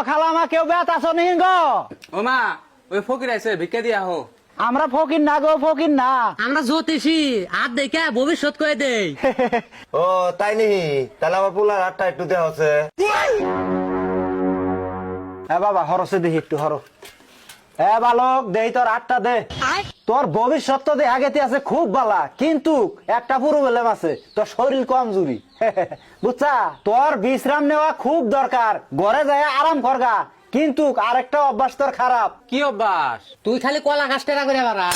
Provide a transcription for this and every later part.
খালামা কেউ বেত আছো নি গো? ও মা ওই ফকির আছে ভিক্ষা দিয়া হো। আমরা ফকির না গো, ফকির না। আমরা জ্যোতিষী আর দেখে ভবিষ্যৎ করে দেই। ও তাই নি, তাহলে আমার পোলার হাতটা একটু দেওয়া হচ্ছে। হ্যাঁ বাবা হরসে দেখি একটু হর। হ্যাঁ বালক দেই তোর আটটা দে। তোর ভবিষ্যৎ তো দেখা গেতে আছে খুব বালা, কিন্তু একটা প্রবলেম আছে, তোর শরীর কমজোরি। বুঝছা, তোর বিশ্রাম নেওয়া খুব দরকার, ঘরে যায় আরাম করগা, কিন্তু আরেকটা অভ্যাস তোর খারাপ। কি অভ্যাস? তুই খালি কলা গাছ টেরা করে বাড়া।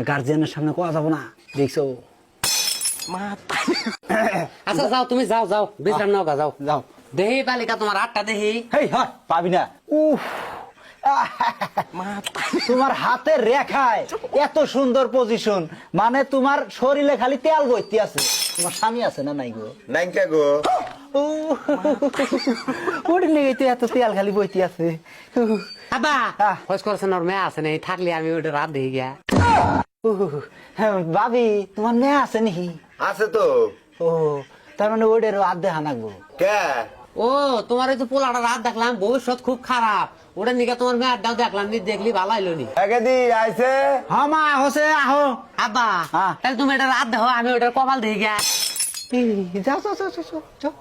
গার্জিয়ানের সামনে কোয়া যাবো না, দেখছো? আচ্ছা যাও, তুমি যাও যাও, বিশ্রাম নাও গা, যাও যাও। দেহি বালিকা তোমার আটটা দেহি। হেই হয় পাবি না। উফ, তোমার হাতের রেখায় এত সুন্দর পজিশন, মানে তোমার শরীরে খালি তেল বইতে আছে। তোমার স্বামী আছে না নাই গো? নাইকা গো। ওর লেগে তো এত তেল খালি বইতে আছে। আবা খোঁজ করছেন ওর মেয়ে আছে নেই, থাকলে আমি ওটা রাত দেখি গিয়া। ভাবি তোমার মেয়ে আছে নাকি? আছে তো। ও তার মানে ওদের রাত দেখা নাগবো। কে? ও তোমার এই তো পোলাটা রাত দেখলাম, ভবিষ্যৎ খুব খারাপ। ওটা নিকে তোমার মেয়ে আড্ডাও দেখলাম, দেখলি ভালো হইলো নি। একেদি আইছে। হ্যাঁ মা হসে আহো। আব্বা হ্যাঁ। তাহলে তুমি এটা রাত দেখো, আমি ওটার কপাল দেখি গিয়া। যাও যাও যাও যাও যাও।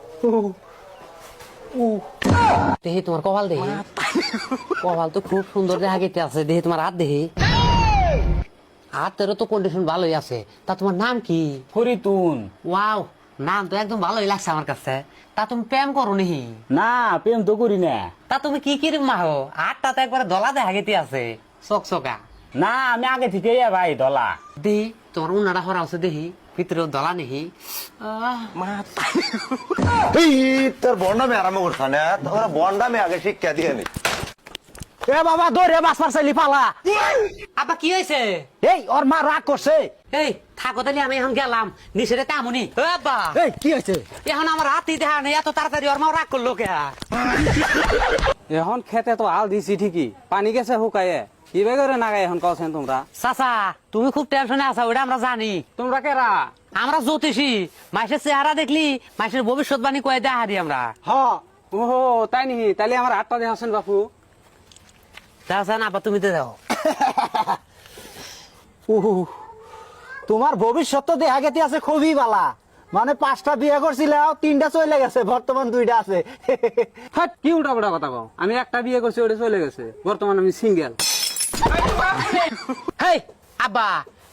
দেখি তোমার কপাল দেখি, কপাল তো খুব সুন্দর দেখা গেতে আছে। দেখি তোমার হাত দেখি, হাতেরও তো কন্ডিশন ভালোই আছে। তা তোমার নাম কি? ফরিতুন। ওয়াও, নাম তো একদম ভালোই লাগছে আমার কাছে। তা তুমি প্রেম করো নি? না প্রেম তো করি না। তা তুমি কি কিরম মাহো? হাতটা তো একবার দলা দেখা গেতে আছে, চকচকা। না আমি আগে থেকে ভাই দলা। দেখি তোমার উন্নাটা হরা আছে, দেখি ভিতরে দলা নেহি। এই তোর বন্ডামে আরাম করছ না, তোর বন্ডামে আগে শিক্ষা দিয়ে নি। এ বাবা দৌড়ে বাস পারছাইলি পালা। আব্বা কি হয়েছে? এই ওর মা রাগ করছে। এই থাকো তাহলে আমি এখন গেলাম নিচে তেমনই। আব্বা এই কি হয়েছে? এখন আমার হাতই দেখা নেই, এত তাড়াতাড়ি ওর মা রাগ করলো কে? এখন খেতে তো আল দিছি ঠিকই, পানি গেছে হুকায়ে, কিভাবে করে নাগাই এখন কছেন তোমরা? চাচা তুমি খুব টেনশনে আছো, ওটা আমরা জানি। তোমরা কেরা? আমরা জ্যোতিষী, মাসের চেহারা দেখলি মাসের ভবিষ্যৎবাণী কয়ে দেখা দি আমরা। হ্যাঁ ও তাই নি, তাহলে আমার আটটা দেখাচ্ছেন বাপু। চাচা না বা তুমি তো যাও। তোমার ভবিষ্যৎ তো দেখা গেতে আছে খুবই বালা, মানে 5টা বিয়ে করছিল, 3টা চলে গেছে, বর্তমান 2টা আছে। হাট, কি উল্টা পুল্টা কথা কও? আমি একটা বিয়ে করছি, ওটা চলে গেছে, বর্তমান আমি সিঙ্গেল। হেই আব্বা,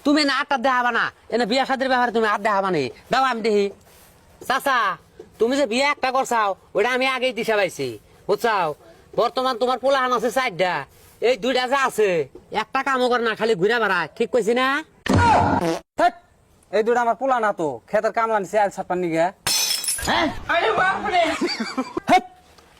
তুমি না আটটা দেখাবা না, এনে বিয়া শাদির ব্যাপারে তুমি আট দেখাবা নি, দাও আমি দেখি। চাচা তুমি যে বিয়ে একটা করছাও, ওটা আমি আগেই দিশা পাইছি, বুঝছাও। বর্তমান তোমার পোলাহান আছে 4টা, এই 2টা যে আছে একটা কামও করে না, খালি ঘুরে বেড়ায়, ঠিক কইছি না? হাট, এই দুটা আমার পোলা না তো, খেতের কামলা নিছে আল ছাপার নিগে। হেৎ,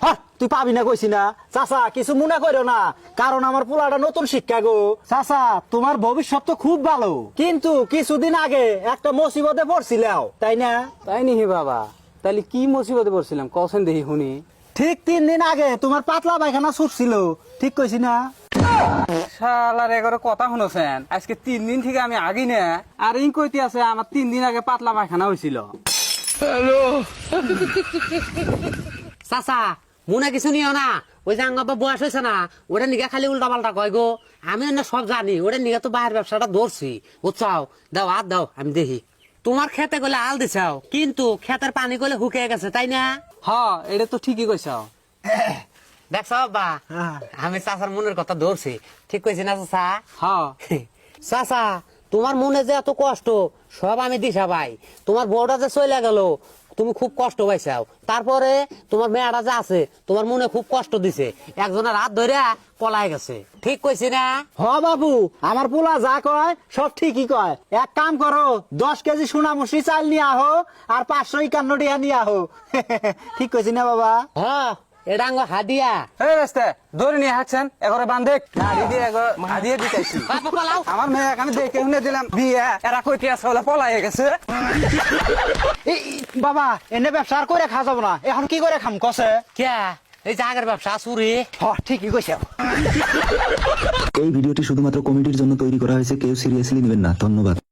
হ্যাঁ, তুই পাবি না কইছি না। চাচা কিছু মনে করো না, কারণ আমার পোলাটা নতুন শিক্ষা গো। চাচা তোমার ভবিষ্যৎ তো খুব ভালো, কিন্তু কিছুদিন আগে একটা মুসিবতে পড়ছিলাও, তাই না? তাই নিহি বাবা, তাহলে কি মুসিবতে পড়ছিলাম কছেন দেখি শুনি। ঠিক 3 দিন আগে তোমার পাতলা পায়খানা ছুটছিল, ঠিক কইছি না? শালার এগারো কথা শুনেছেন, আজকে 3 দিন থেকে আমি আগি না, আর ইন কইতে আছে আমার 3 দিন আগে পাতলা পায়খানা হয়েছিল। চাচা মনে কিছু নিও না, ওই যে আঙ্গাবা বয়স হয়েছে না, ওটা নিগা খালি উল্টা পাল্টা কয় গো। আমি না সব জানি, ওটা নিগা তো বাইরের ব্যবসাটা ধরছি, বুঝছাও। দাও হাত দাও আমি দেখি। তোমার খেতে গেলে আল দিছাও, কিন্তু খেতের পানি গেলে হুকে গেছে, তাই না? হ্যাঁ এটা তো ঠিকই কইছ। দেখছো বাবা, আমি চাচার মনের কথা ধরছি, ঠিক কইছি না চাচা? হ্যাঁ চাচা তোমার মনে যে এত কষ্ট, সব আমি দিশা ভাই। তোমার বউটা যে চলে গেল, তুমি খুব কষ্ট পাইছাও। তারপরে তোমার মেয়েটা যে আছে, তোমার মনে খুব কষ্ট দিছে, একজনের হাত ধরে পলাই গেছে, ঠিক কইছি না? হ বাবু, আমার পোলা যা কয় সব ঠিকই কয়। এক কাম করো, 10 কেজি সোনামুসি চাল নিয়ে আহো, আর 551 টাকা নিয়ে আহো। ঠিক কইছি না বাবা? হ্যাঁ এটা আঙ্গ হাদিয়া। এই রাস্তা ধরে নিয়ে হাঁটছেন, এগরে বান্ধে নাড়ি দিয়ে হাদিয়ে দিতেছি। বাবা পলাও। আমার মেয়ে আমি দেখে শুনে দিলাম বিয়ে, এরা কইতে আছে বলে পলাই গেছে। এই বাবা এনে ব্যবসা আর করে খাওয়া যাবো না, এখন কি করে খাম কসে? কে এই জাগের ব্যবসা চুরি? ঠিকই কইছে। এই ভিডিওটি শুধুমাত্র কমেডির জন্য তৈরি করা হয়েছে, কেউ সিরিয়াসলি নেবেন না। ধন্যবাদ।